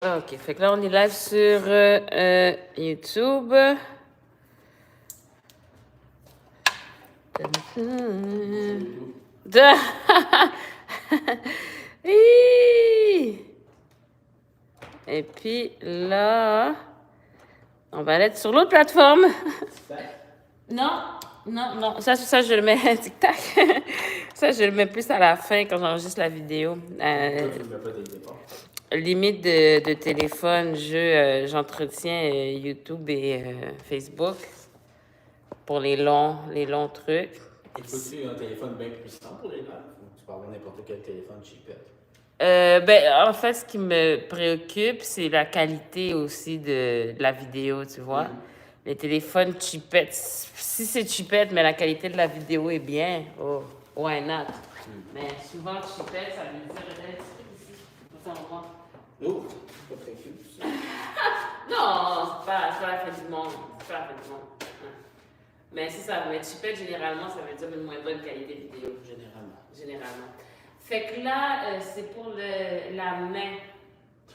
OK, fait que là, on est live sur YouTube. Et puis là, on va aller sur l'autre plateforme. Non, non, ça je le mets tic-tac. Ça, je le mets plus à la fin quand j'enregistre la vidéo. Tu ne mets pas dès le départ. Limite de téléphone, j'entretiens YouTube et Facebook pour les longs trucs. Il faut-tu un téléphone bien puissant pour les lives ou tu peux avoir n'importe quel téléphone cheapette? En fait, ce qui me préoccupe, c'est la qualité aussi de la vidéo, tu vois. Les téléphones cheapettes, si c'est cheapette, mais la qualité de la vidéo est bien, oh, why not? Mais souvent, cheapette, ça veut dire, ici, on voit. Oh, c'est pas très cute, ça. Non, c'est pas la fin du monde. C'est pas la fin du monde. Mais c'est ça, mais cheapette, généralement, ça veut dire une moins bonne qualité de vidéo. Généralement. Fait que là, c'est pour la main.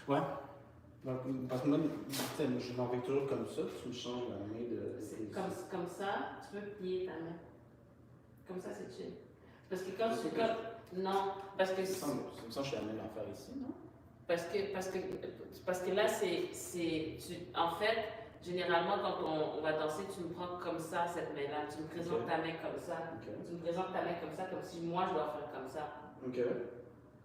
Ouais. Donc, parce que moi, je m'en vais toujours comme ça, tu me changes la main de. Comme ça, tu peux plier ta main. Comme ça, c'est chill. Parce que quand tu. Non, parce que. Ça me semble que je suis la même affaire ici, non? Parce que là, en fait, généralement, quand on va danser, tu me prends comme ça, cette main-là. Tu me présentes ta main comme ça. Tu me présentes ta main comme ça, comme si moi, je dois faire comme ça. OK.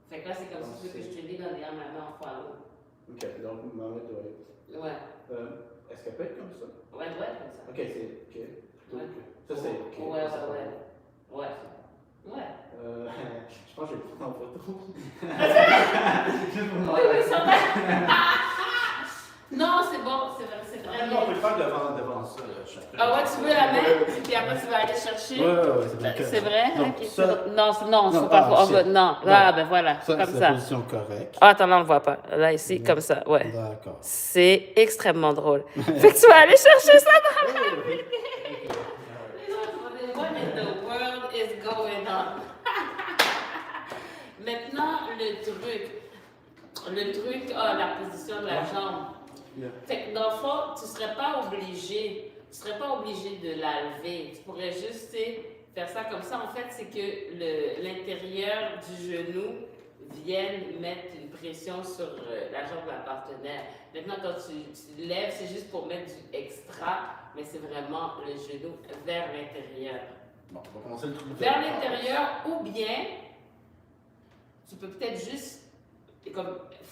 Fait que là, c'est comme si tu veux que je te lis dans derrière ma main en follow. OK, donc ma main doit être. Ouais. Est-ce qu'elle peut être comme ça? Ouais, elle doit être comme ça. OK, c'est. OK. Ouais. Ça, c'est. OK. Ouais. Je pense que je vais le prendre en photo. Oui, ça va. Non, c'est bon, c'est vrai. Non, on peut le faire devant ça. Ah ouais, tu veux la main? Puis après, tu vas aller chercher? Ouais, c'est vrai? Donc, Okay. ça... Non, faut pas. Non, ben voilà, ça, comme c'est ça. la position correcte. Ah, attends, là, on le voit pas. Là, ici, comme ça, ouais. D'accord. C'est extrêmement drôle. Fait que tu vas aller chercher ça dans la vidéo. What in the world is going on? Maintenant, le truc, la position de la jambe. Yeah. Fait que dans le fond, tu serais pas obligé de la lever. Tu pourrais juste faire ça comme ça. En fait, c'est que l'intérieur du genou vienne mettre une pression sur la jambe de la partenaire. Maintenant, quand tu lèves, c'est juste pour mettre du extra, mais c'est vraiment le genou vers l'intérieur. Bon, on va commencer le truc. Vers l'intérieur, ou bien tu peux peut-être juste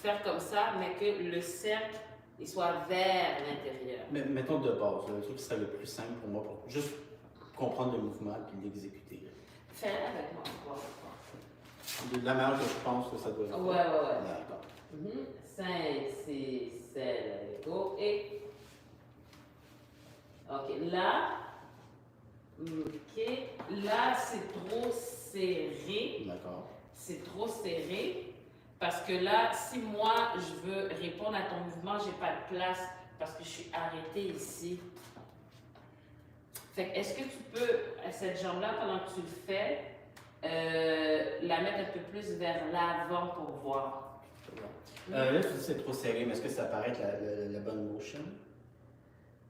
faire comme ça, mais que le cercle il soit vers l'intérieur. Mais mettons de base, le truc qui serait le plus simple pour moi, pour juste comprendre le mouvement et l'exécuter. Fais-le avec moi. De la manière que je pense que ça doit être. Ouais. D'accord. 5, 6, 7, go. Et. OK, là. OK. Là, c'est trop serré. D'accord. C'est trop serré. Parce que là, si moi, je veux répondre à ton mouvement, j'ai pas de place parce que je suis arrêtée ici. Fait que est-ce que tu peux, cette jambe-là, pendant que tu le fais, la mettre un peu plus vers l'avant pour voir? Là, tu dis que c'est trop serré, mais est-ce que ça paraît être la bonne motion?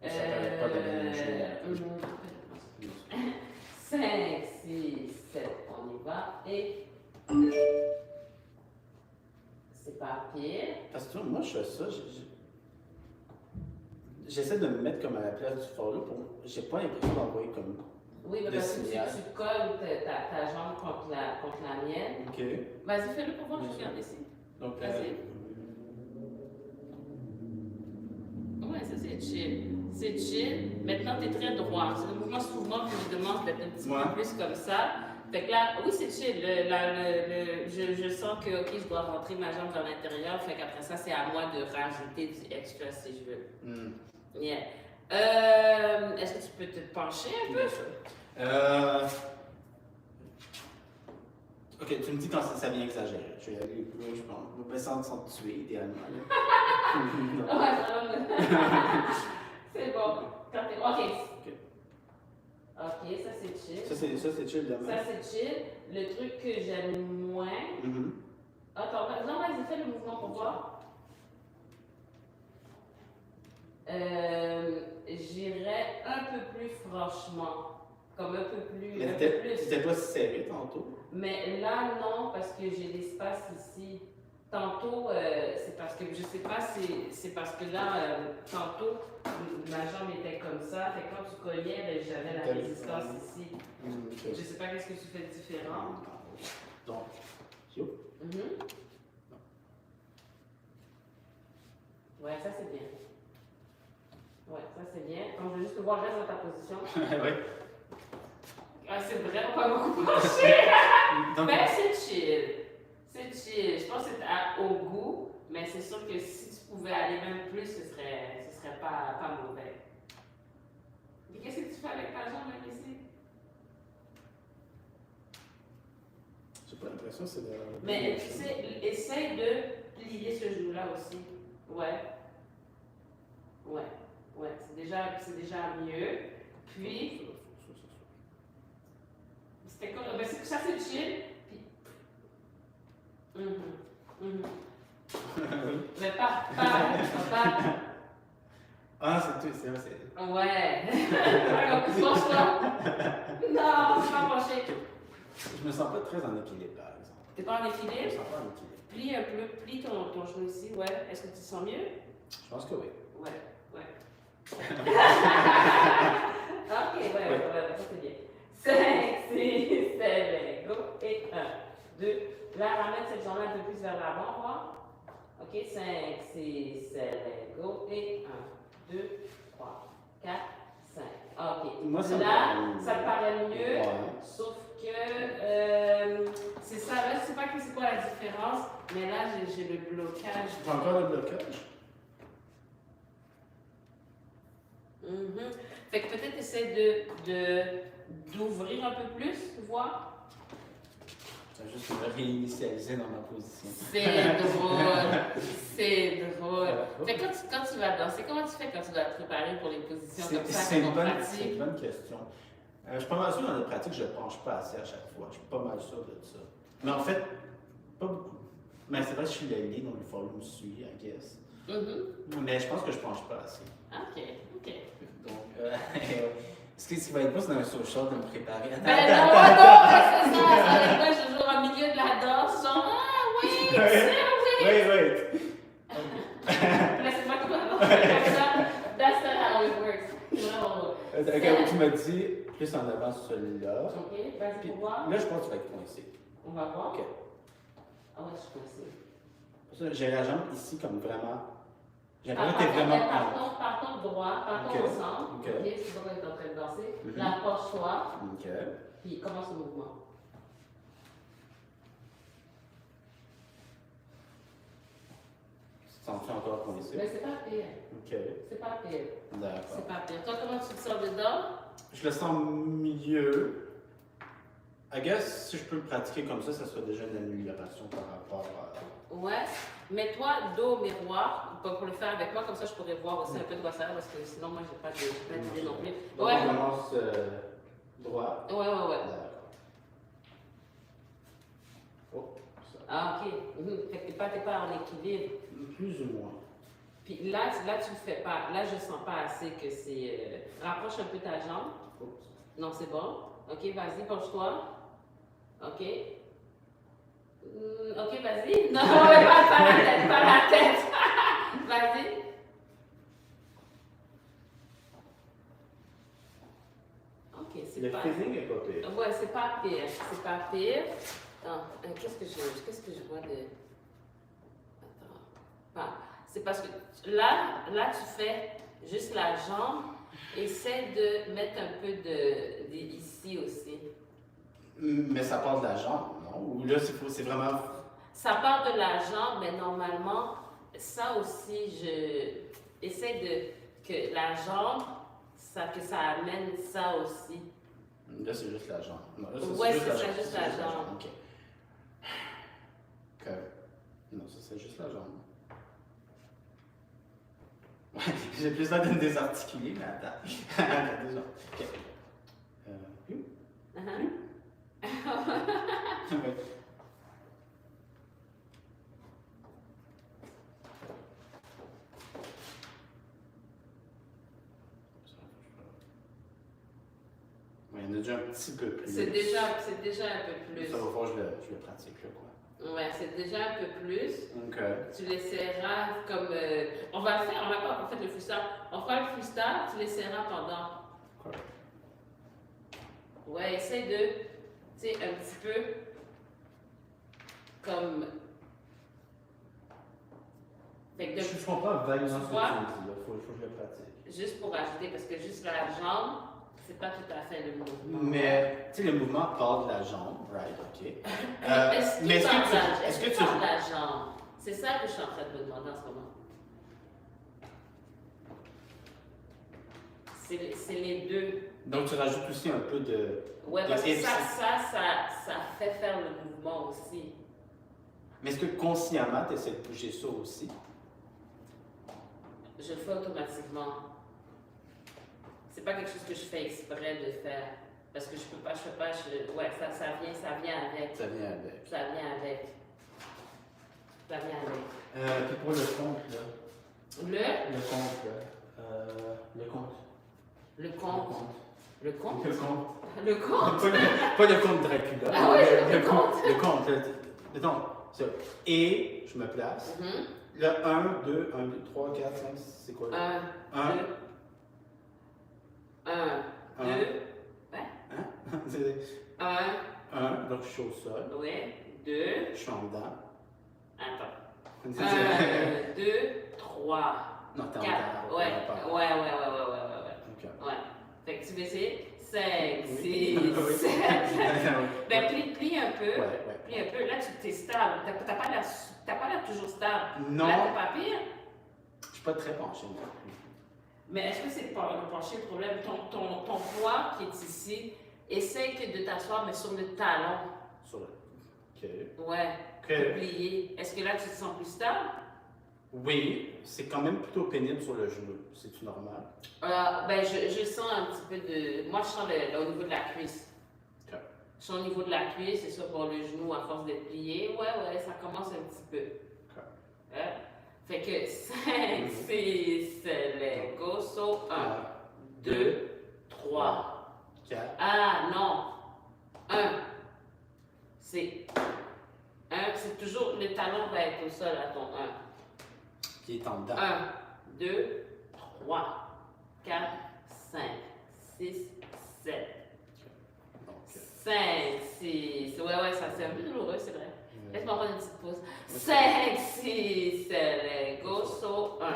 Ça paraît pas la bonne motion. 5, 6, 7, on y va. Et... C'est pas pire. Parce que moi, je fais ça, j'essaie de me mettre comme à la place du follow pour. J'ai pas l'impression d'envoyer comme. Oui, mais parce que tu colles ta jambe contre la mienne. OK. Vas-y, fais-le pour voir, je regarde ici. Donc, vas-y. Ouais, ça c'est chill. C'est chill. Maintenant, t'es très droit. C'est le mouvement souvent que je demande d'être un petit peu plus comme ça. Fait que là, oui, c'est chill. Je sens que, OK, je dois rentrer ma jambe dans l'intérieur. Fait qu'après ça, c'est à moi de rajouter du extra si je veux. Yeah. Est-ce que tu peux te pencher un peu? Bien sûr. OK, tu me dis quand ça vient exagérer. Je vais y aller plus loin, je pense. On va sans te tuer, idéalement. C'est bon. OK, ça c'est chill. Ça c'est chill demain. Ça c'est chill. Le truc que j'aime moins. Attends, non, vas-y, fais le mouvement pour voir. J'irais un peu plus franchement. Comme un peu plus. Mais c'était pas si serré tantôt. Mais là, non, parce que j'ai l'espace ici. Tantôt, c'est parce que, je sais pas, c'est parce que là, tantôt, ma jambe était comme ça. Fait que quand tu cognais, ben, j'avais la résistance ici. Okay. Je sais pas qu'est-ce que tu fais de différent. Donc, yo. Ouais, ça c'est bien. Ouais, ça c'est bien. Donc, je veux juste te voir, reste dans ta position. Oui. Ah, c'est vraiment pas beaucoup penché. Ben, c'est chill. C'est chill. Je pense que c'est au goût, mais c'est sûr que si tu pouvais aller même plus, ce serait pas mauvais. Et qu'est-ce que tu fais avec ta jambe même ici? J'ai pas l'impression que c'est de... Mais tu sais, essaye de plier ce genou-là aussi. Ouais. Ouais. Ouais. C'est déjà mieux. Puis, c'était comme. Ben, ça c'est chill. Puis. Mais pas. Ah, c'est tout, c'est vrai, c'est... Ouais. Penche-toi. Non, c'est pas penché. Je me sens pas très en équilibre, par exemple. T'es pas en Je me équilibre? sens pas en équilibre. Plie un peu, plie ton genou ici, ouais. Est-ce que tu te sens mieux? Je pense que oui. Ouais. Ok, ouais, ça c'est bien. 5, 6, 7, go. Et 1, 2. Là, ramène cette jambe un peu plus vers l'avant, voir. Ok, 5, 6, 7, go. Et 1, 2, 3, 4, 5. Ok. Moi, ça ça te paraît mieux, ouais. sauf que c'est ça. Là, je sais pas c'est quoi la différence, mais là, j'ai le blocage. Tu as encore le blocage? Fait que peut-être essaie d'ouvrir un peu plus, tu vois. C'est juste me réinitialiser dans ma position. C'est drôle. Fait que quand tu vas danser, comment tu fais quand tu dois te préparer pour les positions comme ça, c'est quand on c'est pratique? une bonne question. Je suis pas mal sûr dans les pratiques, je ne penche pas assez à chaque fois. Je suis pas mal sûr de ça. Mais en fait, pas beaucoup. Mais c'est vrai que je suis le lead, donc il faut me suivre, I guess. Mais je pense que je penche pas assez. Ok. Donc, est-ce que tu vas être plus dans un social de me préparer? Ben non, c'est ça. Moi, je joue au milieu de la danse, genre, ah oui, Oui. Là, c'est pas comme ça. That's not how it works. Non. Tu m'as dit plus en avant celui-là. Ok, vas-y Puis pour voir. là, je pense que tu vas être coincé. On va voir. Ok. Ah ouais, je suis coincée. Pour ça, j'ai la jambe ici comme vraiment. J'ai l'impression que t'es vraiment. Partons droit, partons au centre. Ok. C'est bon qu'on est en train de danser. Rapproche-toi. Ok. Puis commence le mouvement. Tu te sens encore coincé? Mais c'est pas pire. Ok. C'est pas pire. D'accord. C'est pas pire. Toi, comment tu te sors dedans? Je le sens mieux. I guess, si je peux le pratiquer comme ça serait déjà une amélioration par rapport à... Ouais. Mets-toi dos au miroir pour le faire avec moi, comme ça je pourrais voir aussi un peu de quoi ça va, parce que sinon moi j'ai pas d'idée non plus. Donc, on commence droit. Ouais. D'accord. Oh, ça. Ah, ok. Fait que t'es pas en équilibre. Plus ou moins. Puis là tu le fais pas. Là, je sens pas assez que c'est. Rapproche un peu ta jambe. Oups. Non, c'est bon. Ok, vas-y, penche-toi. Ok. Ok, vas-y. Non, mais pas la tête. Vas-y. Ok, c'est Le pas. feeling est pas pire. Ouais, c'est pas pire. C'est pas pire. Attends, qu'est-ce que je vois de. Attends. Ah, c'est parce que là, tu fais juste la jambe. Essaie de mettre un peu de ici aussi. Mais ça part de la jambe, non? Ou là, c'est vraiment... Ça part de la jambe, mais normalement, ça aussi, je essaie que la jambe, que ça amène ça aussi. Là, c'est juste la jambe. Non, là, Ouais, c'est juste la jambe. OK. OK. Non, ça, c'est juste la jambe. Ouais, j'ai plus l'air de me désarticuler, mais attends. Attends, déjà. OK. Ouais. est déjà un petit peu plus. C'est déjà un peu plus. Ça va falloir que je le pratique, là, quoi. Ouais, c'est déjà un peu plus. OK. Tu l'essaieras comme. On va le faire, on n'a pas encore fait le freestyle. On fera le freestyle, tu l'essaieras pendant. Quoi? Ouais, essaie de. Tu sais, un petit peu. Comme. Fait que Je comprends vaguement ce que tu tu vois? me dis, là. Faut que je le pratique. juste pour ajouter, parce que juste la jambe, c'est pas tout à fait le mouvement. Mais, tu sais, le mouvement part de la jambe, right? OK. Est-ce mais que tu parles de la jambe? C'est ça que je suis en train de me demander en ce moment. C'est les deux. Donc, tu rajoutes aussi un peu de. Ouais, de parce que hips. ça fait faire le mouvement aussi. Mais est-ce que consciemment, tu essaies de bouger ça aussi? Je le fais automatiquement. C'est pas quelque chose que je fais exprès de faire. Parce que je fais pas, ouais, ça vient avec. Ça vient avec. Ça vient avec. Puis pour le compte, là. Le compte, là. Le compte. Le compte. Le compte? Le compte. Le compte? Pas le compte Dracula. Ah ouais, le compte. Le compte. Mettons, ça. Et je me place. Le 1, 2, 1, 2, 3, 4, 5, c'est quoi là? 1, 2, 2. Ouais. Hein? 1, donc je suis au sol. Ouais. 2. Je suis en dedans. Attends. 1, 2, 3. Non, t'es en 4. dedans. Ouais. Pas. Ouais. Ok. Ouais. Fait que tu veux essayer 5, 6, 7. Ben, plie un peu. Ouais. Plie un peu. Là, tu es stable. T'as pas l'air toujours stable. Non. Là, t'es pas pire. Je suis pas très penché, moi. Mais est-ce que c'est pas le pencher le problème? Ton poids qui est ici, essaye de t'asseoir, mais sur le talon. Sur le. Ok. Ouais. Ok. De plier. Est-ce que là, tu te sens plus stable? Oui, c'est quand même plutôt pénible sur le genou. C'est-tu normal? Ben, je sens un petit peu de. Moi, je sens au niveau de la cuisse. Ok. Je sens au niveau de la cuisse, c'est ça pour le genou, à force d'être plié. Ouais, ça commence un petit peu. Ok. Hein? Fait que 5, 6, let's go. So, 1, 2, 3. 4. Ah, non. 1. C'est toujours. Le talon va être au sol à ton 1. Qui est en dedans. 1, 2, 3, 4, 5, 6, 7. 5, 6. Ouais, ça c'est un peu douloureux, c'est vrai. Laisse-moi prendre une petite pause. 5, 6, 7, go, so 1.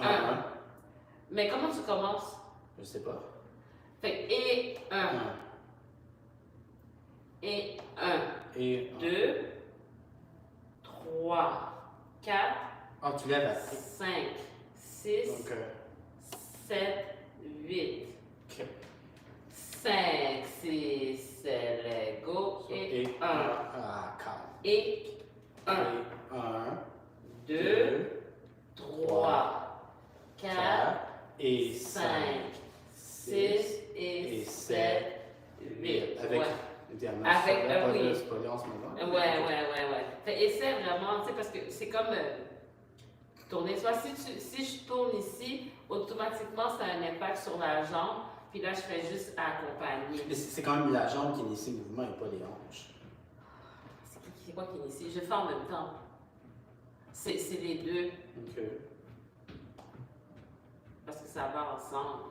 1. Mais comment tu commences? Je sais pas. Fait et 1. Et 1. Et 2, 3, 4. Ah, tu lèves à 5, 6, Donc, 7, 8. ok. 5, 6, 7, go. Et 1. Ah, calme. Et 1. 1, 2, 3, 4, et 5, 6 et 7, 8. Avec, Ouais. idéalement, Avec, ça, oui. c'est pas là en ce moment. Ouais. Fait, essaie vraiment, tu sais, parce que c'est comme tourner. Soit si je tourne ici, automatiquement, ça a un impact sur la jambe. Puis là, je fais juste accompagner. Mais c'est quand même la jambe qui initie le mouvement et pas les hanches. C'est quoi qui initie? Je fais en même temps. C'est les deux. Ok. Parce que ça va ensemble.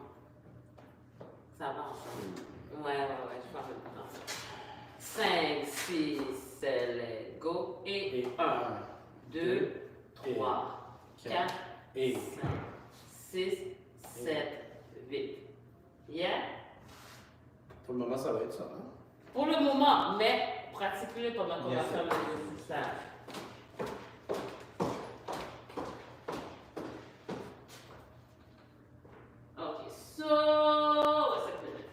Ouais, je fais en même temps. 5, 6, 7, go. Et 1, 2, 3, 4, et 5, 6, 7, 8. Yeah? Pour le moment, ça va être ça, hein? Pour le moment, mais pratique-le pendant qu'on va Bien faire sûr. le exercice. Ok, so, what's up with it?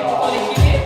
Pour l'équilibre?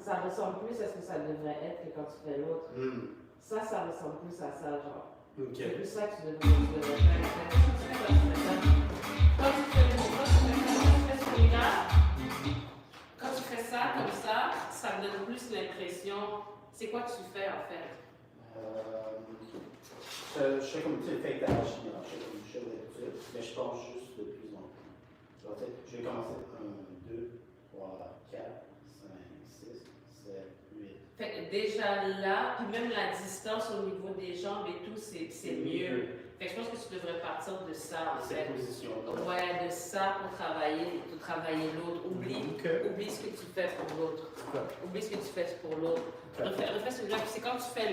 Ça ressemble plus à ce que ça devrait être que quand tu fais l'autre. Ça ressemble plus à ça, genre. Okay. C'est plus ça que tu devrais faire. Quand tu fais celui-là, quand tu fais ça comme ça me donne plus l'impression. C'est quoi que tu fais en fait? Je fais comme tu fais d'argile, je fais comme je fais d'habitude, mais je pense juste de plus en plus. Je vais commencer 1, 2, 3, 4, 5, 6, 7, 8. Fait que déjà là, puis même la distance au niveau des jambes et tout, c'est mieux. Fait que je pense que tu devrais partir de ça en fait. Cette position-là. Ouais, de ça pour travailler l'autre. Oublie ce que tu fais pour l'autre. Oublie ce que tu fais pour l'autre. Refais celui-là. Puis c'est quand tu fais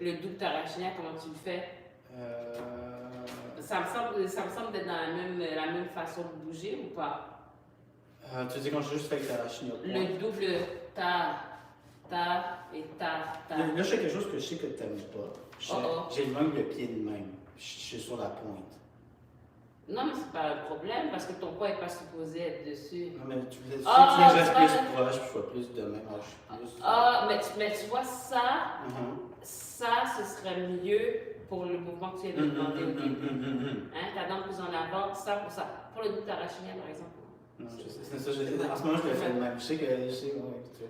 le double tarachien, comment tu le fais? Ça me semble d'être dans la même façon de bouger ou pas? Tu dis quand je juste fais le tarachien. Le double ta et ta. Là, je fais quelque chose que je sais que tu n'aimes pas. J'ai même le pied de même. Je suis sur la pointe. Non, mais c'est pas un problème parce que ton poids n'est pas supposé être dessus. Non, mais tu veux que je reste plus proche, puis je sois plus de même. Mais tu vois, ça, ce serait mieux pour le mouvement que tu viens de demander au début. Ta dent plus en avant, ça pour ça. Pour le double tarachien, par exemple. Non, c'est ça, en ce moment, je le fais de même. Je sais que.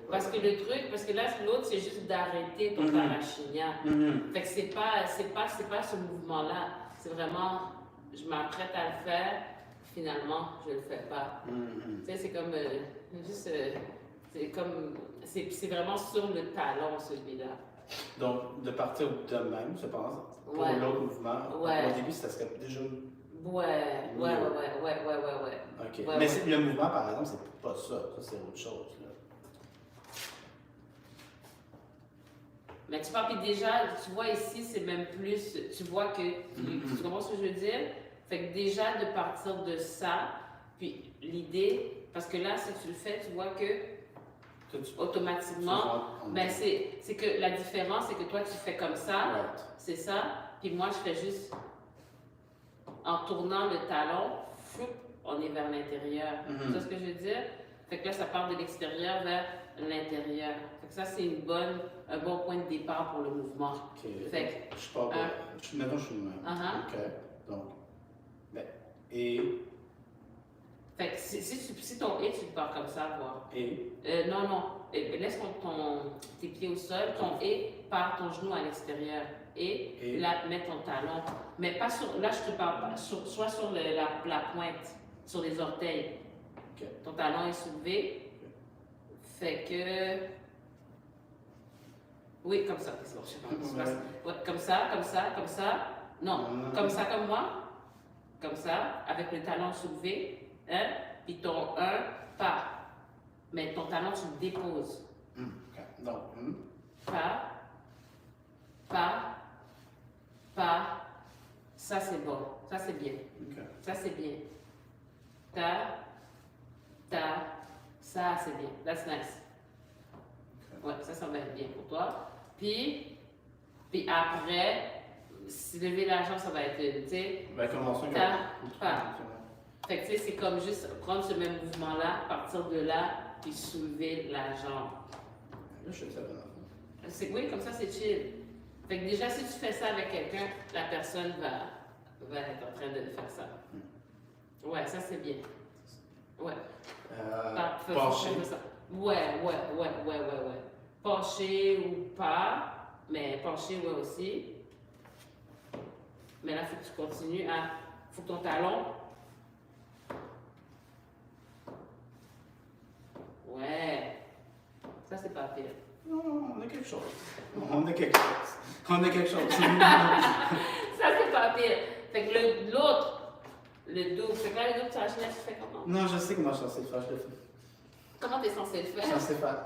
Parce que là, l'autre, c'est juste d'arrêter ton tarachia. Fait que c'est pas ce mouvement-là. C'est vraiment, je m'apprête à le faire, finalement, je le fais pas. Tu sais, c'est comme, c'est vraiment sur le talon, celui-là. Donc, de partir de même, je pense, pour l'autre mouvement. Au début, ça serait déjà. Ouais. Ok. Mais le mouvement, par exemple, c'est pas ça. Ça, c'est autre chose. Là. Mais tu vois, puis déjà, tu vois ici, c'est même plus. Tu vois que. Tu comprends ce que je veux dire? Fait que déjà, de partir de ça, puis l'idée, parce que là, si tu le fais, tu vois que. Automatiquement, ben c'est que la différence, c'est que toi, tu fais comme ça, c'est ça, puis moi, je fais juste. En tournant le talon, on est vers l'intérieur. Tu vois ce que je veux dire? Fait que là, ça part de l'extérieur vers l'intérieur. Fait que ça, c'est un bon point de départ pour le mouvement. OK. Fait que, je pars de... Maintenant, je suis le même. OK. Donc, et... Fait que si ton et, tu pars comme ça, voir. Et? Non. Laisse tes pieds au sol. Ton et part ton genou à l'extérieur. Et là, mets ton talon. Mais pas sur. Là, je te parle pas. Soit sur la pointe, sur les orteils. Okay. Ton talon est soulevé. Fait que. Oui, comme ça. C'est bon, je sais pas. Ouais, comme ça. Non, comme ça, comme moi. Comme ça, avec le talon soulevé. Puis ton 1 part. Mais ton talon, tu le déposes. pas. Ça, c'est bon. Ça, c'est bien. OK. Ça, c'est bien. Ta. Ça, c'est bien. That's nice. OK. Ouais, ça va être bien pour toi. Puis après, si lever l'argent, ça va être, tu sais, Ben, commençons avec ta. Fait que, tu sais, c'est comme juste prendre ce même mouvement-là, partir de là, puis soulever la jambe. Là, je fais ça maintenant. Oui, comme ça, c'est chill. Fait que déjà, si tu fais ça avec quelqu'un, la personne va être en train de faire ça. Ouais, ça, c'est bien. Ouais. Penché. Ouais. Penché ou pas, mais penché, ouais aussi. Mais là, il faut que tu continues à... Faut que ton talon... Ouais. Ça, c'est pas pire. Non, on a quelque chose. On a quelque chose. Ça, c'est pas pire. Fait que l'autre, le double. Fait que là, le double, tu fais comment? Non, je sais comment je suis censé le faire, je le fais. Comment t'es censé le Je suis faire? censé faire.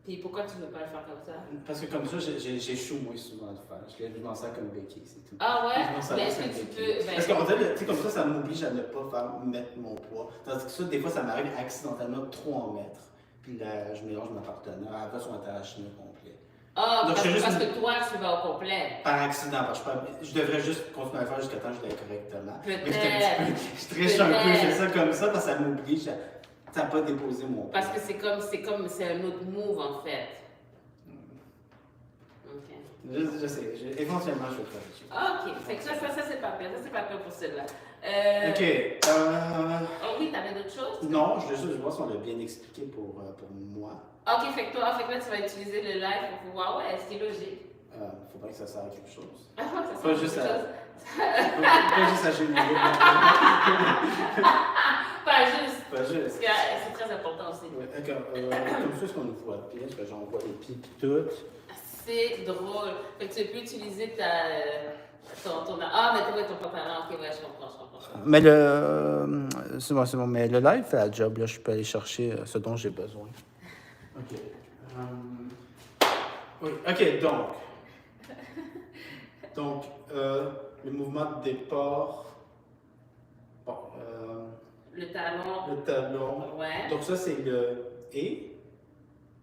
Puis pourquoi tu veux pas le faire comme ça? Parce que comme ça, j'échoue moins souvent à le faire. Je m'en sers comme béquille, c'est tout. Ah ouais? Je m'en sers Mais juste est-ce comme que tu béquille. peux. Parce qu'en fait, tu sais, comme ça m'oblige à ne pas mettre mon poids. Tandis que ça, des fois, ça m'arrive accidentellement de trop en mettre. Puis là, je mélange ma partenaire. Elle va sur un tarachine au complet. Ah, Donc, parce que toi, tu vas au complet. Par accident, parce que je devrais juste continuer à le faire jusqu'à temps que je l'aille correctement. Peut-être. Mais je triche un peu, je fais ça comme ça parce que ça m'oblige à ne pas déposer mon poids. Parce que c'est un autre move en fait. Ok. Je sais, éventuellement je vais le faire. Ok, fait que ça c'est pas pire. Ça c'est pas pire pour celle-là. Ok. Oh oui, t'avais d'autres choses? Non, je veux juste voir si on l'a bien expliqué pour moi. Ok, fait que là, tu vas utiliser le live pour pouvoir. Ouais, c'est logique. Faudrait que ça serve à quelque chose. Ah, ça Pas sert juste quelque à- chose. Pas juste à générer. Pas juste. Pas Parce juste. que c'est très important aussi. Ouais, d'accord. Comme ça, est-ce qu'on nous voit bien? Parce que j'en vois les pieds pis tout. C'est drôle. Fait que tu peux utiliser ton ah, mais ouais, ton pantalon. Ok, ouais, je comprends. Mais c'est bon. Mais le live fait la job, là. Je peux aller chercher ce dont j'ai besoin. OK. Oui, OK, donc, le mouvement de départ. Bon, Le talon. le talon. Ouais. Donc, ça, c'est le et.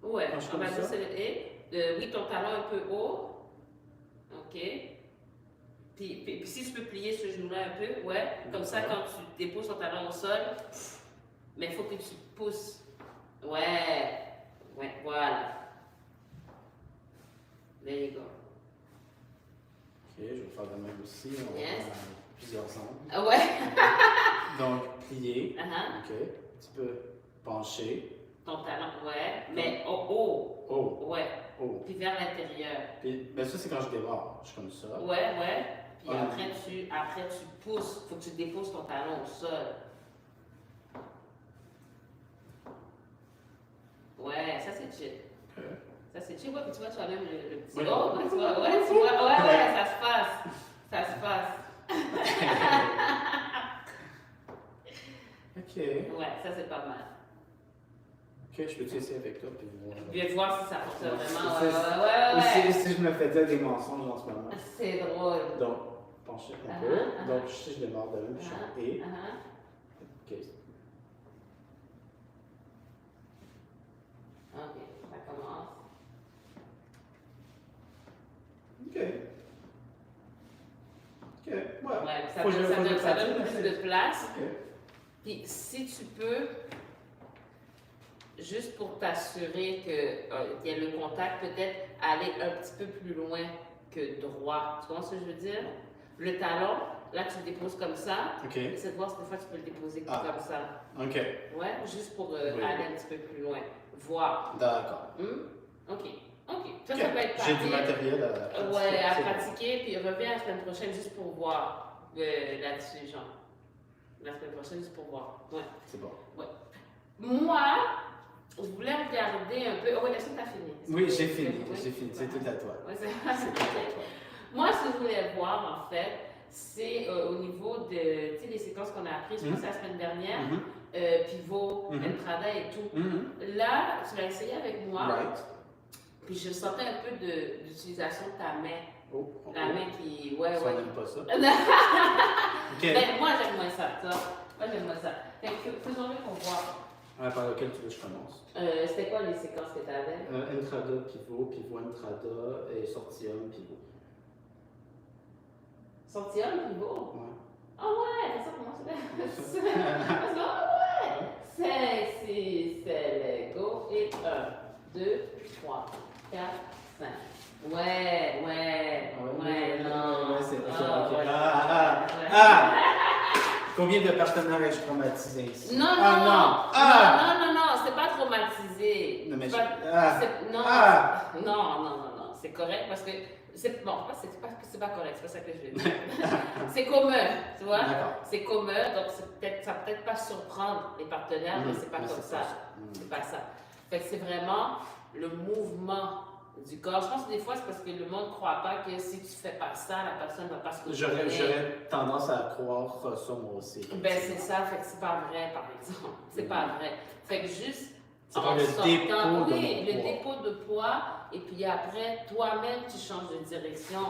Ouais, Quand je on va comme dire ça. c'est le et. Oui, ton talon un peu haut. Ok. Puis si tu peux plier ce genou-là un peu, ouais. Comme ça, quand tu déposes ton talon au sol, mais il faut que tu pousses. Ouais, voilà. There you go. OK, je vais faire de même aussi. On va Yes. faire plusieurs angles. Ah ouais. Donc, plier. Uh-huh. OK. Tu peux pencher. Ton talon, ouais. Mais haut. Oh, Ouais. oh. Puis vers l'intérieur. Puis, ben ça, c'est quand je démarre. Je suis comme ça. Ouais. Puis Ah. après tu pousses. Faut que tu déposes ton talon au sol. Ouais, ça c'est chill. OK. Ça c'est chill. Ouais, puis tu vois, tu as même le petit. Ouais. Oh, ouais, tu vois, ouais, ça se passe. Ça se passe. OK. Ouais, ça c'est pas mal. OK, je peux essayer avec toi puis voir. Je vais voir si ça fonctionne vraiment. Ou Ouais. si je me fais dire des mensonges en ce moment. C'est drôle. Donc, pencher un Ah, peu. ah. Donc, si je démarre de même, je suis en et. OK. Ok, ça commence. OK. OK. Ouais. Ouais, ça Faut que donne, je- ça faut que donne, je ça donne pratique, plus de place. OK. Puis si tu peux, juste pour t'assurer qu'il y a le contact, peut-être aller un petit peu plus loin que droit. Tu comprends ce que je veux dire? Le talon, là tu le déposes comme ça. OK. Essaie de voir si des fois tu peux le déposer comme ça. OK. Ouais, juste pour Oui. aller un petit peu plus loin. Voir. D'accord. Ok. Ça OK. peut être J'ai du pratique. matériel à pratiquer. Ouais, à C'est bon. pratiquer, puis reviens la semaine prochaine juste pour voir là-dessus, genre. La semaine prochaine juste pour voir. Ouais. C'est bon. Moi, je voulais regarder un peu. Oh, ouais, est-ce que tu as fini? Oui, j'ai fini. Oui. J'ai fini. C'est tout à toi. Ouais, C'est tout à toi. Moi, ce que je voulais voir, en fait, c'est au niveau de, tu sais, les séquences qu'on a apprises, je pense, la semaine dernière. pivot, entrada et tout. Là, tu l'as essayé avec moi. Right. Puis je sentais un peu d'utilisation de ta main. Oh, La main qui. Ouais, ça, ouais. on n'aime pas ça. OK. Ben, moi, j'aime moins ça, toi. Moi, j'aime moins ça. Fait que faisons-le pour voir. Par lequel tu veux que je commence? C'était quoi les séquences que tu avais? Entrada, pivot, pivot, entrada et sortium, pivot. Sortium, pivot? Ouais. Ah ouais, c'est ça, comment ça fait? Ah ouais! 5, 6, 7, go. Et 1, 2, 3, 4, 5. Ouais, non. Ouais, c'est vrai. Ah, Ah! Combien de partenaires ai-je traumatisé ici? Non, c'est pas traumatisé. Non, mais Non, c'est correct parce que c'est bon, c'est pas correct, c'est pas ça que je veux dire. C'est commun, tu vois? C'est commun, donc ça peut peut-être pas surprendre les partenaires, mais c'est pas comme ça. C'est pas ça. Fait que c'est vraiment le mouvement du corps. Je pense que des fois, c'est parce que le monde ne croit pas que si tu fais pas ça, la personne ne va pas se positionner. J'aurais tendance à croire ça moi aussi. Ben c'est ça, fait que c'est pas vrai, par exemple. C'est pas vrai. Fait que juste c'est pas le dépôt le dépôt de poids, et puis après, toi-même, tu changes de direction.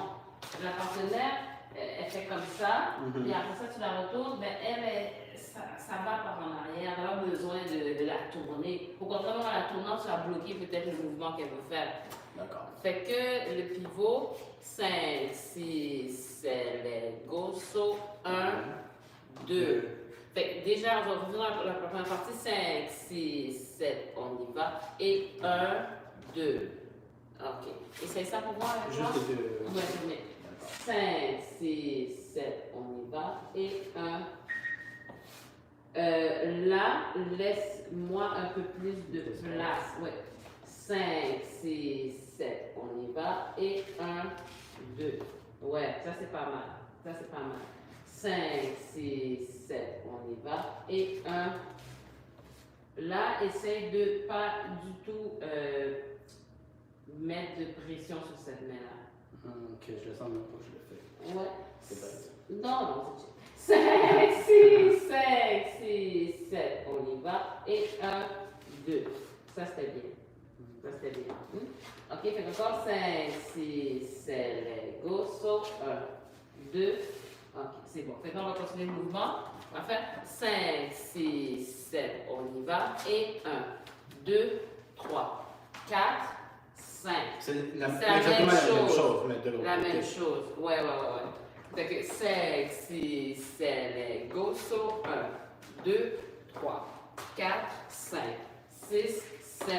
La partenaire, elle fait comme ça, puis après ça, tu la retournes, ben ça va par en arrière, elle n'a pas besoin de la tourner. Au contraire, en la tournant, tu vas bloquer peut-être le mouvement qu'elle veut faire. D'accord. Fait que le pivot, 5, 6, 7, go, saut, 1, 2. Fait que déjà, on va revenir dans la première partie, 5, 6, 7, on y va. Et 1, 2. OK. Essaye ça pour moi avec moi. Juste deux. Ouais, je mets. 5, 6, 7, on y va. Et 1. Là, laisse-moi un peu plus de place. Ouais. 5, 6, 7, on y va. Et 1, 2. Ouais, ça c'est pas mal. Ça c'est pas mal. 5, 6, 7, on y va. Et 1. Là, essaye de pas du tout mettre de pression sur cette main-là. OK, je le sens même pas que je le fais. Ouais. C'est bête. Non, c'est 5, 6, 5, 6, 7, on y va. Et 1, 2. Ça c'était bien. Ça c'était bien. OK, fait encore 5, 6, 7, go, saut, 1, 2. OK, c'est bon. Fait qu'on va continuer le mouvement. On va faire 5, 6, 7, on y va. Et 1, 2, 3, 4, 5. C'est exactement la même chose. Mais de l'autre La côté. même chose. Ouais. Fait que 5, 6, 7, go, saut, 1, 2, 3, 4, 5, 6, 7,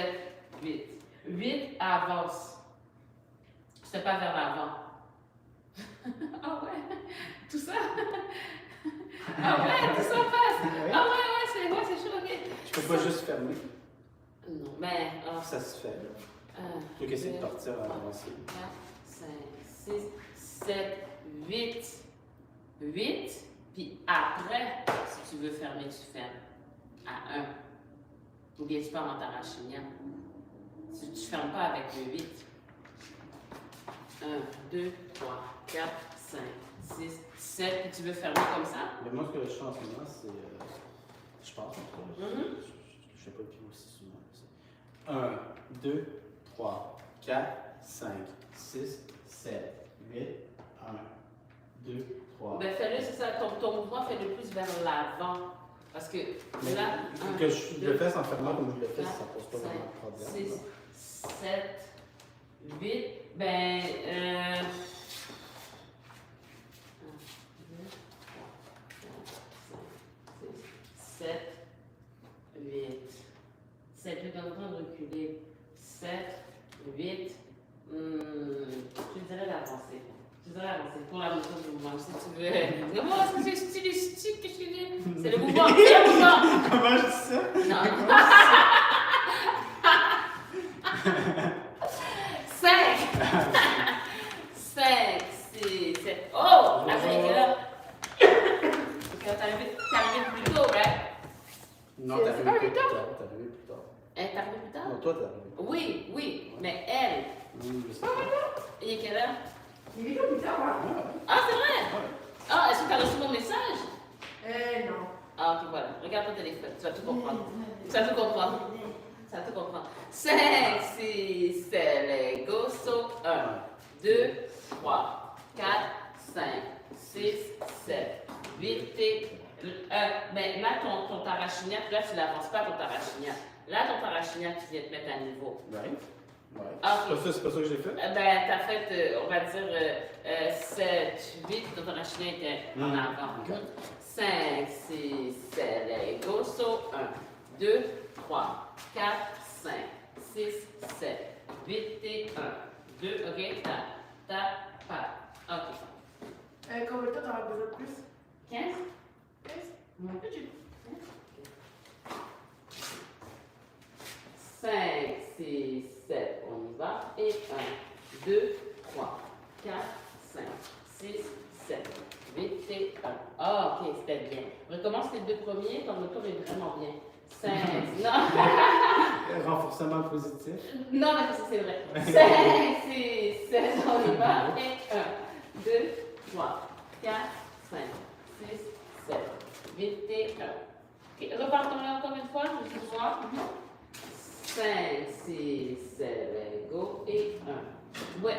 8. 8, avance. C'est pas vers l'avant. Ah ouais, tout ça. Ah ouais, tout ça passe. Ah ouais, c'est chaud, ok. Je peux pas juste fermer. Non, mais. Ça se fait, là. Tu peux essayer de partir à avancer. 4, 5, 6, 7, 8. 8, puis après, si tu veux fermer, tu fermes à 1. Ou bien tu pars en t'arrachant. Si tu ne fermes pas avec le 8. 1, 2, 3, 4, 5, 6, 7. Puis tu veux fermer comme ça? Mais moi, ce que je fais en ce moment, c'est. Je pense, en tout cas. Je fais pas le pied aussi souvent. 1, 2, 3, 4, 5, 6, 7, 8, 1, 2, 3. Ben fais-le, c'est ça. Ton mouvement, fais-le plus vers l'avant. Parce que mais là. Que je le fasse en fermant comme je le fais, ça pose pas vraiment de problème. 6, 7, 8. Ben. 1, 2, 3, 4, 5, 6, 7, 8. 7, 8, on est en train de reculer. 7, 8. Je dirais d'avancer. Pour la motion du mouvement, si tu veux. Mais moi, c'est stylistique que je dis. C'est le mouvement. C'est le mouvement. Comment je dis ça? Non. 5, 6, 7. Oh! La fin est là. T'es arrivé plus tôt, right? Non, t'es arrivé plus tard. Elle est arrivée plus tard? Non, toi, t'es arrivé. Oui, mais elle. Je sais pas. Il est quelle heure? Il est comme bizarre, hein? Ah, c'est vrai? Ouais. Ah, est-ce que tu as reçu mon message? Non. Ah, ok, voilà. Regarde ton téléphone, tu vas tout comprendre. Tu vas tout comprendre. Tu vas tout comprendre. 5, 6, 7, go, so. 1, 2, 3, 4, 5, 6, 7, 8, et... mais là, ton tarachiniac, là, tu n'avances pas ton tarachiniac. Là, ton tarachiniac, tu viens te mettre à niveau. Right. Ouais. Ah, okay. C'est pas ça que j'ai fait? Ben, t'as fait, on va dire, 7, 8, ton tarachiniac était en avant. Okay. 5, 6, 7, go, so. 1, 2, 3, 4, 5, 6, 7, 8 et 1. 2, ok, pas. Ok. Combien de temps t'auras besoin de plus? 15? 15? Un peu du 5, 6, 7, on y va. Et 1, 2, 3, 4, 5, 6, 7, 8 et 1. Ah, ok, c'était bien. Recommence les deux premiers, ton retour est vraiment bien. 5, non. Renforcement positif. Non, mais ça c'est vrai. 5, 6, 7, on y va. Et 1, 2, 3, 4, 5, 6, 7, 8 et 1. Ok, repartons-le encore une fois, je vais voir. 5, 6, 7, go, et 1. Ouais,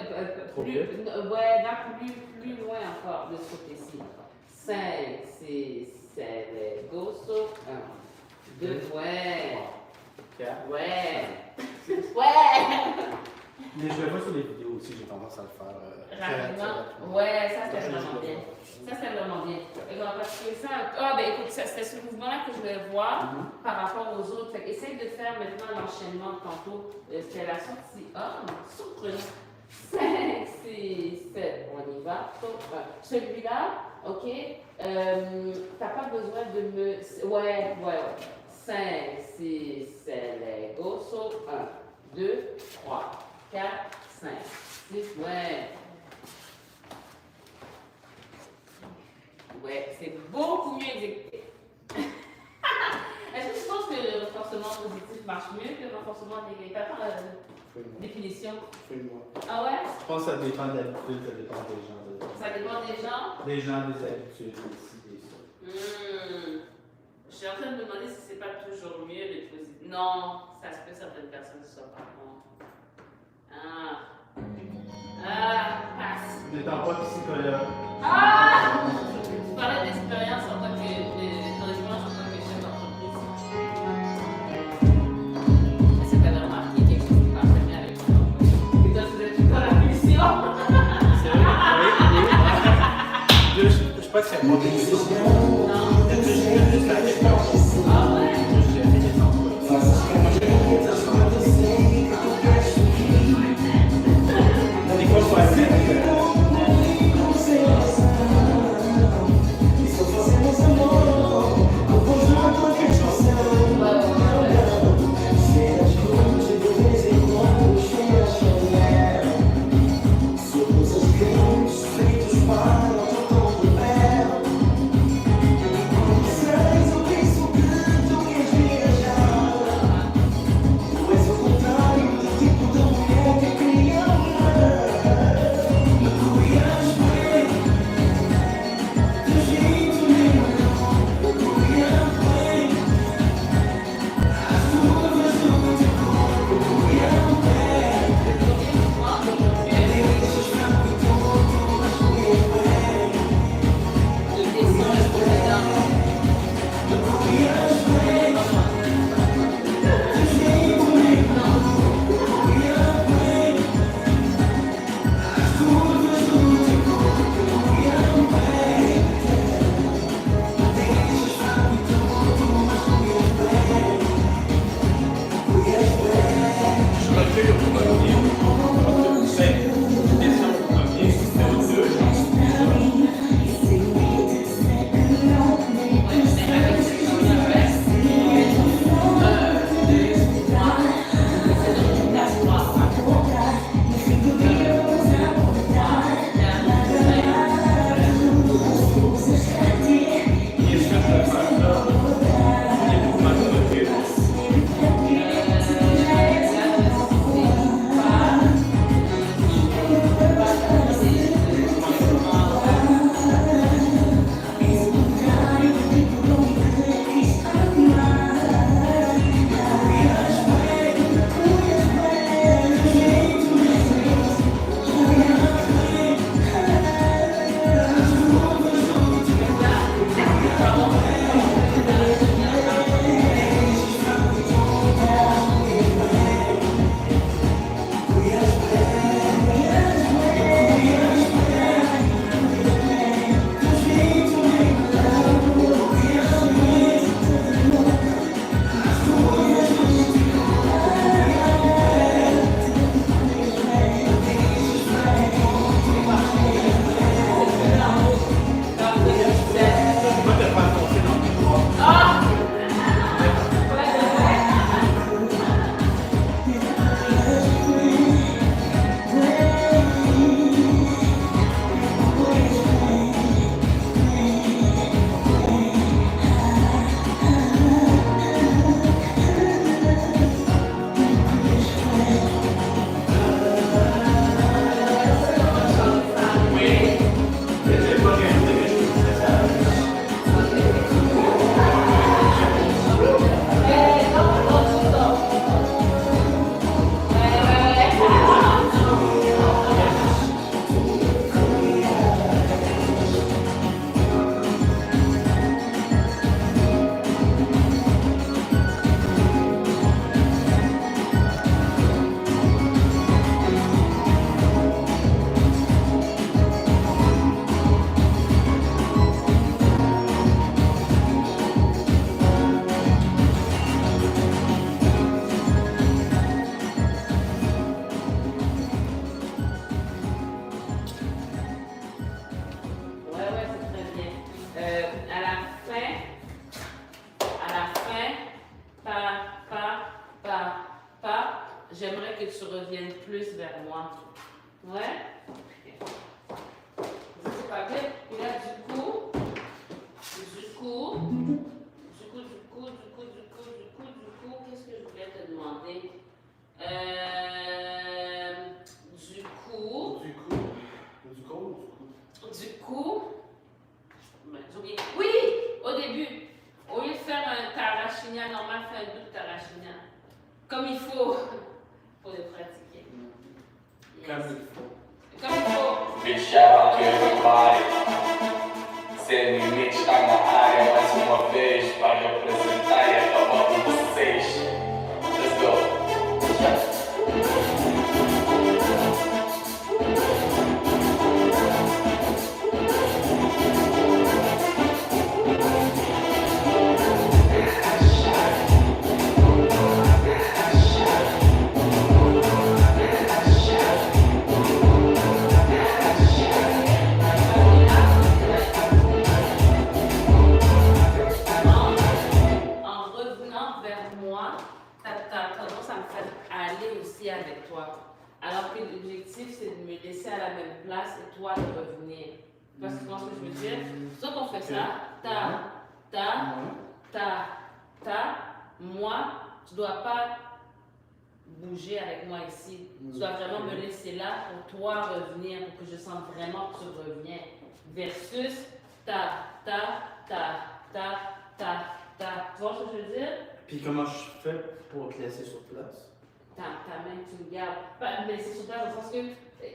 va plus loin encore de ce côté-ci. 5, 6, 7, go, so 1, 2, ouais. 4. Ouais. Mais je le vois sur les vidéos aussi, j'ai tendance à le faire. Rapidement. Ouais, ça c'était vraiment bien. Ça c'était vraiment bien. Et on va passer ça. Ah, ben écoute, c'était ce mouvement-là que je voulais voir par rapport aux autres. Fait essaye de faire maintenant l'enchaînement tantôt. C'était la sortie. Ah, surprenant. 5, 6, 7, on y va. Celui-là, ok, t'as pas besoin de me. Ouais. 5, 6, 7, go, so 1, 2, 3, 4, 5, 6, ouais. Ouais, c'est beaucoup mieux exécuté. Est-ce que tu penses que le renforcement positif marche mieux que le renforcement négatif? Attends, définition. Fais-moi. Ah ouais? Je pense que ça dépend de l'habitude, ça dépend des gens. Ça dépend des gens? Des gens, des habitudes, des ça. Je suis en train de me demander si c'est pas toujours mieux le positif. Non, ça se peut certaines personnes soient par contre. Passe. N'étant pas psychologue. Tu parlais d'expérience en tant que expérience en tant que chef d'entreprise. Est-ce que tu avais remarqué quelque chose qui passait bien avec toi? Et toi, tu faisais tout le temps la pulsion. C'est vrai, oui. Je sais pas si c'est bon des choses. Non. Juste la dépense. Ah ouais? Juste gérer les emplois. Des fois, il faut admettre que pas. J'aimerais que tu reviennes plus vers moi. Ouais? C'est pas clair. Et là, du coup, qu'est-ce que je voulais te demander? J'ai oublié. Oui, au début, au lieu de faire un tarachina normal, fais un double tarachina. Comme il faut le pratiquer. Yes. Comme il faut. Big shout out to everybody. Send me Mitch na área mais uma vez para representar e acabar com vocês. Let's go. Avec toi. Alors que l'objectif, c'est de me laisser à la même place et toi de revenir. Parce que tu vois ce que je veux dire? Soit qu'on fait ça, moi, tu dois pas bouger avec moi ici. Tu dois vraiment me laisser là pour toi revenir, pour que je sente vraiment que tu reviens. Versus tu vois ce que je veux dire? Puis comment je fais pour te laisser sur place? Ta main, tu me gardes. Mais c'est surtout dans le sens que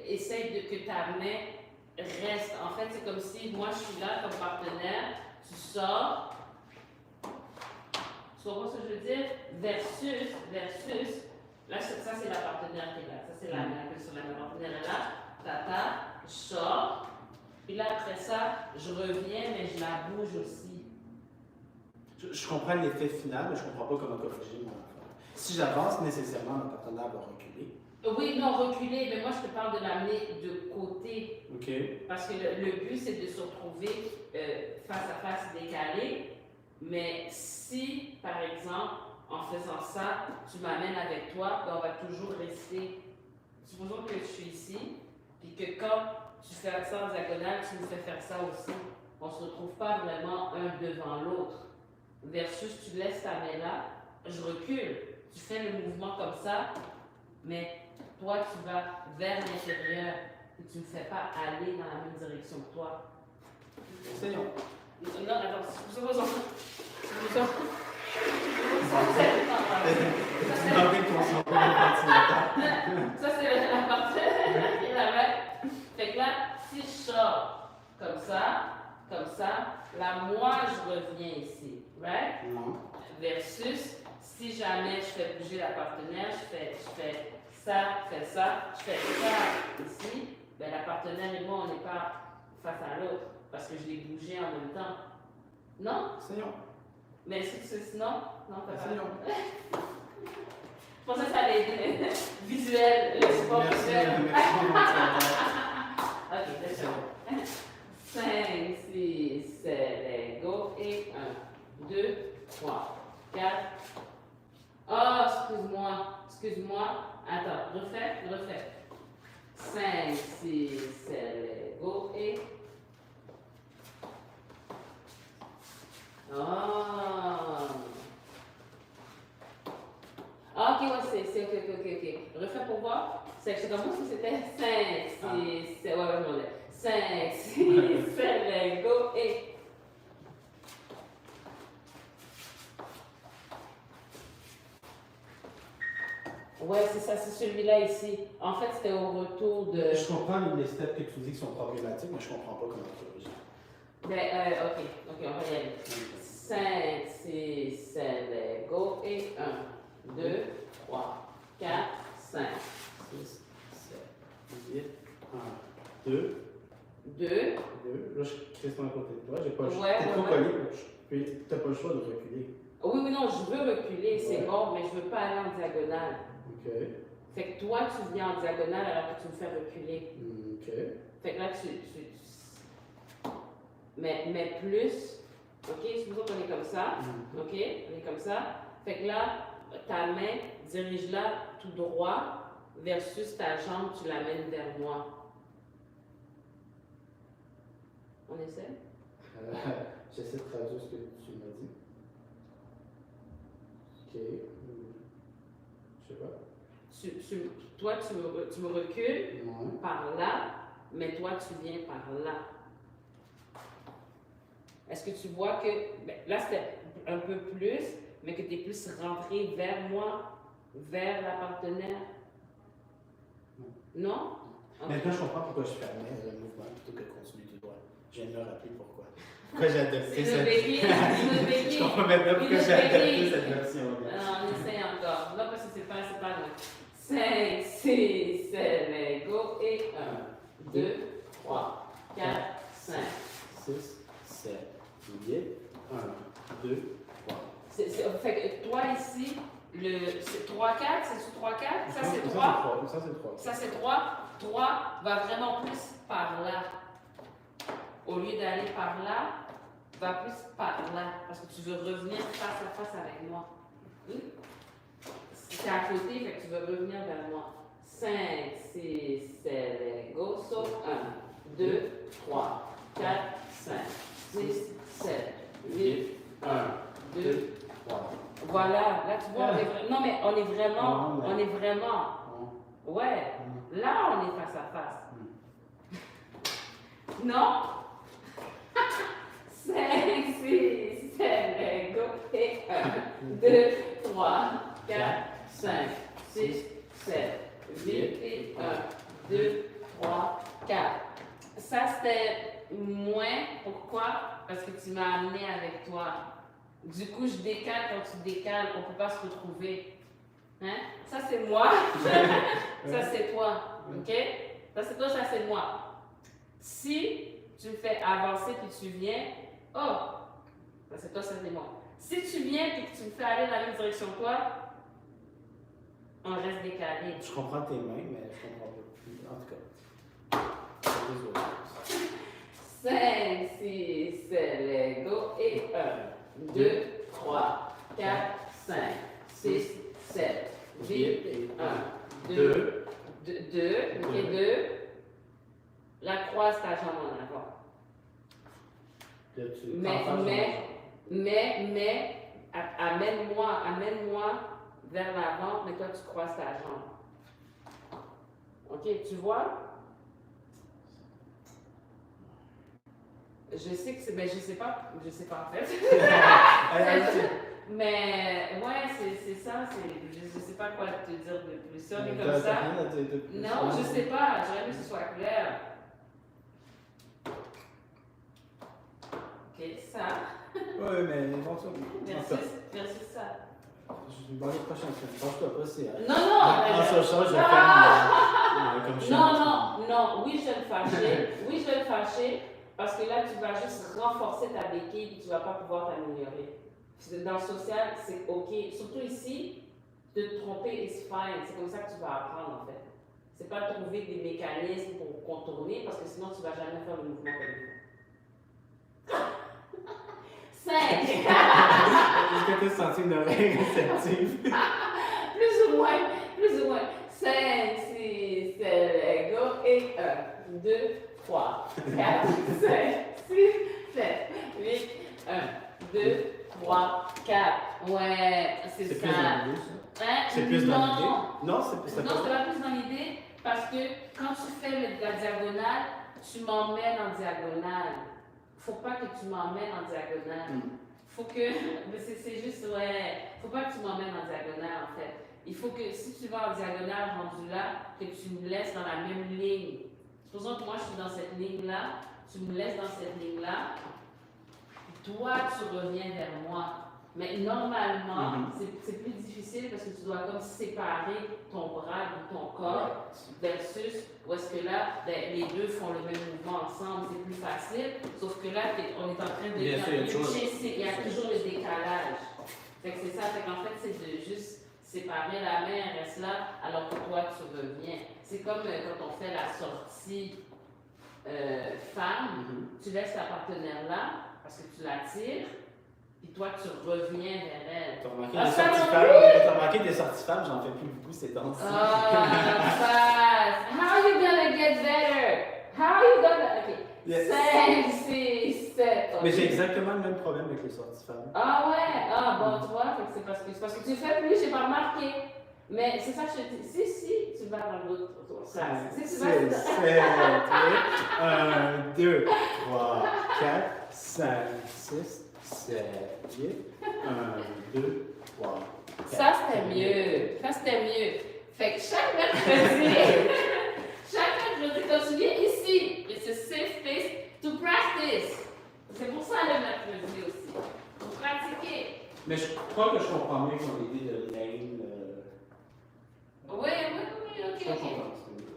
essaye que ta main reste. En fait, c'est comme si moi je suis là comme partenaire, tu sors. Tu comprends ce que je veux dire? Versus, là, ça c'est la partenaire qui est là. Ça c'est la main que sur la partenaire est là. Je sors. Puis là, après ça, je reviens, mais je la bouge aussi. Je comprends l'effet final, mais je comprends pas comment corriger mon affaire. Si j'avance, nécessairement, mon partenaire va reculer. Oui, non, reculer, mais moi je te parle de l'amener de côté. OK. Parce que le but c'est de se retrouver face à face décalé. Mais si, par exemple, en faisant ça, tu m'amènes avec toi, ben on va toujours rester. Supposons que je suis ici, puis que quand tu fais ça en diagonale, tu me fais faire ça aussi. On ne se retrouve pas vraiment un devant l'autre. Versus, tu laisses ta main là, je recule. Tu fais le mouvement comme ça, mais toi, tu vas vers l'intérieur et tu ne me fais pas aller dans la même direction que toi. Essayons. Non, attends, ça c'est la partie qui est là-bas. Fait que là, si je sors comme ça, là, moi, je reviens ici, right? Non. Versus, si jamais je fais bouger la partenaire, je fais ça, je fais ça ici, ben la partenaire et moi, on n'est pas face à l'autre parce que je l'ai bougé en même temps. Non? Essayons. Mais sinon, non, pas ça. Essayons. Je pensais que ça allait être visuel, le support visuel. Ok, d'accord. 5, 6, 7, go, et 1, 2, 3, 4. Oh, excuse-moi. Attends, refais. 5, 6, 7, go, et. Oh. Ok, ouais, c'est ok. Refais pour voir. C'est comme si c'était 5, 6, 7, ouais, 5, 6, 7, go, et. Ouais, c'est ça, c'est celui-là ici. En fait, c'était au retour de. Je comprends les steps que tu dis qui sont problématiques, mais je comprends pas comment corriger. Ben, ok, on va y aller. 5, 6, 7, go, et 1, 2, 3, 4, 5, 6, 7, 8, 1, 2. 2. Là, je crée ton à côté de toi. J'ai pas le choix. Ouais, T'es trop ouais. collé. Puis t'as pas le choix de reculer. Oui, non, je veux reculer, c'est Ouais. bon, mais je veux pas aller en diagonale. OK. Fait que toi, tu viens en diagonale alors que tu me fais reculer. OK. Fait que là, mais plus, ok, supposons qu'on est comme ça, ok, on est comme ça. Fait que là, ta main, dirige-la tout droit versus ta jambe, tu l'amènes vers moi. On essaie? J'essaie de traduire ce que tu m'as dit. Ok. Je sais pas. Toi, tu me recules Ouais. par là, mais toi, tu viens par là. Est-ce que tu vois que, ben, là, c'était un peu plus, mais que tu es plus rentré vers moi, vers la partenaire? Non? Ok. Maintenant, je comprends pourquoi je fermais le mouvement plutôt que de continuer tout droit. Je viens de me rappeler pourquoi. Pourquoi j'ai adopté C'est cette... le bébé, le bébé. Je comprends maintenant pourquoi j'ai adopté cette version-là. On essaye encore. Non, parce que c'est pas loin. 5, 6, 7, go. Et 1, 2, 3, 4, 5. 6, 7, 8, 1, 2, 3. Fait que toi ici, c'est 3, 4, c'est-tu 3, 4? Ça c'est 3. Ça c'est 3. Ça c'est 3. 3 va vraiment plus par là. Au lieu d'aller par là, va plus par là. Parce que tu veux revenir face à face avec moi. C'est à côté, fait que tu veux revenir vers moi. 5, 6, 7, go. Sauf 1, 2, 3, 4, 5, 6, 7, 8, 1, 2, 3. Voilà, là tu vois, non mais on est vraiment, ouais, là on est face à face. Non? 5, 6, 7, go, et 1, 2, 3, 4, 5, 6, 7, 8, et 1, 2, 3, 4. Ça c'était moins, pourquoi? Parce que tu m'as amené avec toi. Du coup, je décale, quand tu décales, on ne peut pas se retrouver. Hein? Ça, c'est moi. Ça, c'est toi. OK? Ça, c'est toi, ça, c'est moi. Si tu me fais avancer puis tu viens, oh, ça, c'est toi, ça, c'est moi. Si tu viens et que tu me fais aller dans la même direction que toi, on reste décalé. Je comprends tes mains, mais je comprends pas plus. En tout cas, c'est 5, 6, 7, go. Et 1, 2, 3, 4, 5, 6, 7, 8, 1, 2, 2, ok, 2. La croise ta jambe en avant. Mais, amène-moi vers l'avant, mais toi tu croises ta jambe. Ok, tu vois? Je sais que c'est, mais je sais pas en fait. Mais ouais, c'est ça, je sais pas quoi te dire de plus. Ça, mais comme ça. Non, je sais pas, j'aimerais que ce soit clair. Ok, ça. Oui, mais bon, ça. Merci ça. Je vais aller prochaine fois. Je pense pas c'est. Non. En ce sens, je vais faire comme je Non, oui, je vais me fâcher. Parce que là, tu vas juste renforcer ta béquille et tu ne vas pas pouvoir t'améliorer. Dans le social, c'est OK. Surtout ici, te tromper is fine. C'est comme ça que tu vas apprendre, en fait. C'est pas trouver des mécanismes pour contourner, parce que sinon, tu ne vas jamais faire le mouvement comme il faut. 5. Est-ce que tu as senti une oreille réceptive? Plus ou moins. 5, 6, 7, go. Et 1, 2, 3, 4, 5, 6, 7, 8, 1, 2, 3, 4. Ouais, c'est ça. Plus dans l'idée, ça? Hein? C'est plus dans l'idée? Non, c'est Non, c'est pas plus dans l'idée parce que quand tu fais la diagonale, tu m'emmènes en diagonale. Faut pas que tu m'emmènes en diagonale. Faut que. C'est juste, ouais. Faut pas que tu m'emmènes en diagonale, en fait. Il faut que si tu vas en diagonale rendu là, que tu me laisses dans la même ligne. Supposons que moi je suis dans cette ligne-là, tu me laisses dans cette ligne-là, toi tu reviens vers moi. Mais normalement, c'est plus difficile parce que tu dois comme séparer ton bras de ton corps versus où est-ce que là, ben, les deux font le même mouvement ensemble, c'est plus facile. Sauf que là, on est en train de... Bien sûr, il y a toujours le décalage. Fait que c'est ça, fait qu'en fait, c'est de juste séparer la main, elle reste là, alors que toi, tu reviens. C'est comme quand on fait la sortie femme, tu laisses ta partenaire là, parce que tu la tires, puis toi, tu reviens vers elle. T'as remarqué, Ah, des ça sorties non femmes, plus? t'as remarqué des sorties femmes, j'en fais plus beaucoup ces temps-ci. Fast. How you gonna get better? How you gonna... OK. Yes. 5, 6, 7. Mais j'ai exactement le même problème avec les sorties femmes. Ah ouais? Ah bon, tu vois, fait que c'est parce que tu fais plus, j'ai pas remarqué. Mais c'est ça que je te dis. Si tu vas dans l'autre classe, si tu vas 6, 7, 1, 2, 3, 4, 5, 6, 7, 8, 1, 2, 3, 4. Ça, c'était mieux. Ça, c'était mieux. Fait que chaque mercredi, quand tu viens ici, it's a safe place to practice. C'est pour ça le mercredi aussi. Pour pratiquer. Mais je crois que je comprends mieux ton idée de lane. Oui, ok. Je comprends.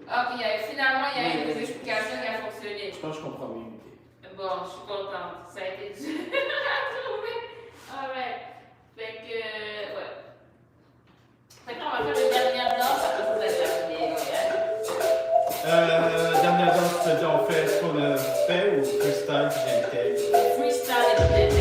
Ok, finalement, il y a eu des explications qui ont fonctionné. Je pense que je comprends mieux l'idée. Bon, je suis contente. Ça a été dur à trouver. Alright. Fait que, ouais. Fait que là, on va faire une dernière danse, après ça, vous allez terminer, Dernière danse, tu veux dire, on fait ce qu'on a fait ou freestyle puis j'intègre? Freestyle et peut-être.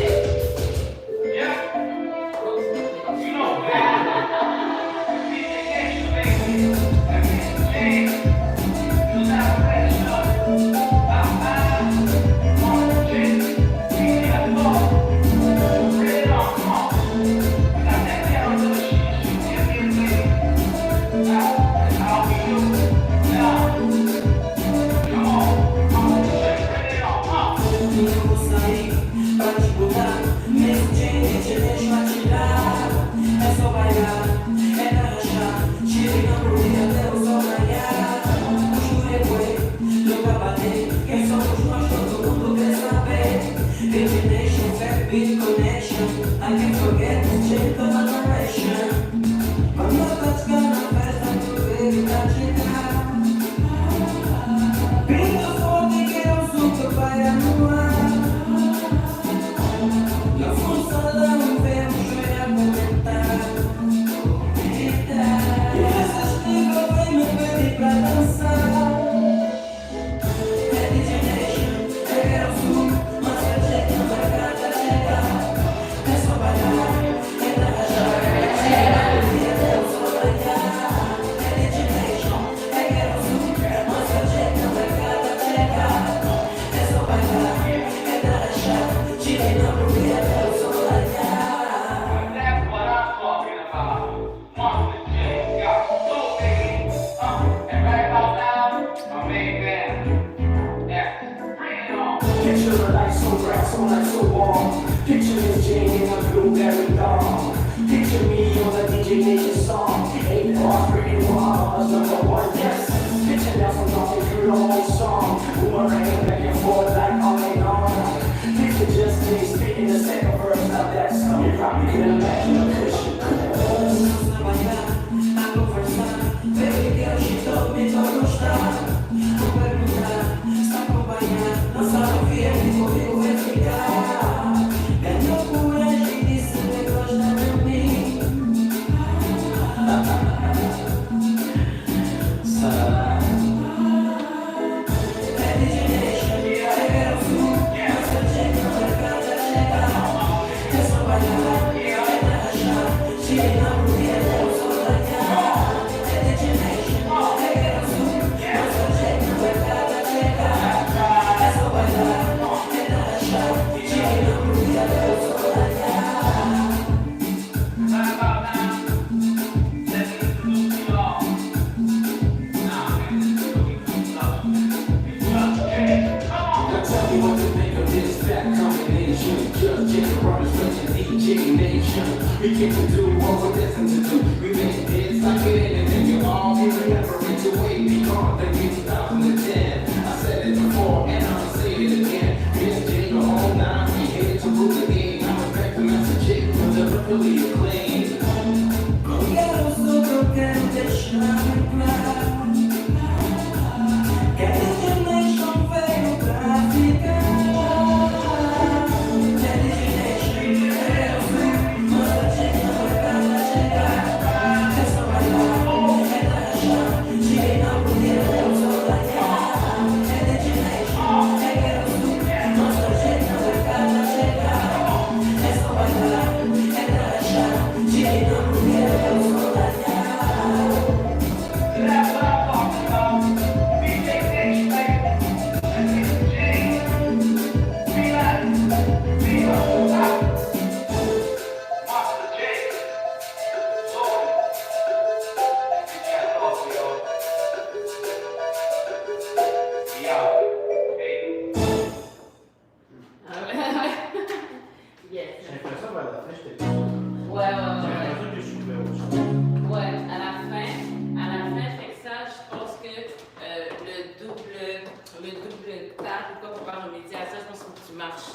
pourquoi faut pas remédier à ça, je pense qu'il faut que tu marches.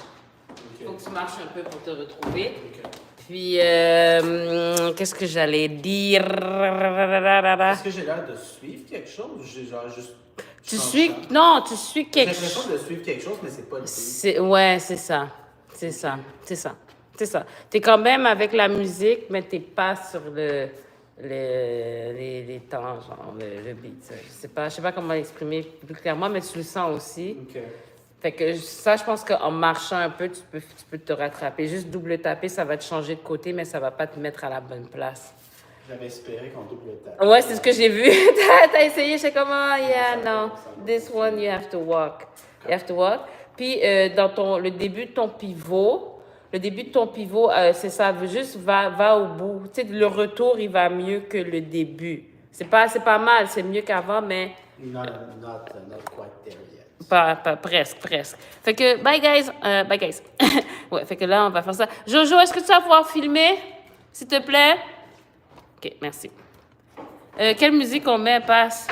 Il Ok. faut que tu marches un peu pour te retrouver. Ok. Puis, qu'est-ce que j'allais dire? Est-ce que j'ai l'air de suivre quelque chose ou j'ai genre juste. Tu suis... Non, tu suis J'ai quelque l'impression chose. de suivre quelque chose, mais c'est pas le but. Ouais, c'est ça. C'est ça. C'est ça. C'est ça. T'es quand même avec la musique, mais t'es pas sur les temps, genre le beat. Je sais pas comment l'exprimer plus clairement, mais tu le sens aussi. Ok. Fait que ça, je pense qu'en marchant un peu, tu peux te rattraper. Juste double taper, ça va te changer de côté, mais ça va pas te mettre à la bonne place. J'avais espéré qu'on double le tape. Ouais, c'est ce que j'ai vu. T'as essayé, je sais comment, yeah, no. This one, you have to walk. You have to walk. Puis, dans le début de ton pivot, c'est ça, juste va au bout. Tu sais, le retour, il va mieux que le début. C'est pas mal, c'est mieux qu'avant, mais Not quite there yet. pas presque. Fait que, bye guys. Ouais, fait que là, on va faire ça. Jojo, est-ce que tu vas pouvoir filmer, s'il te plaît? OK, merci. Quelle musique on met, passe?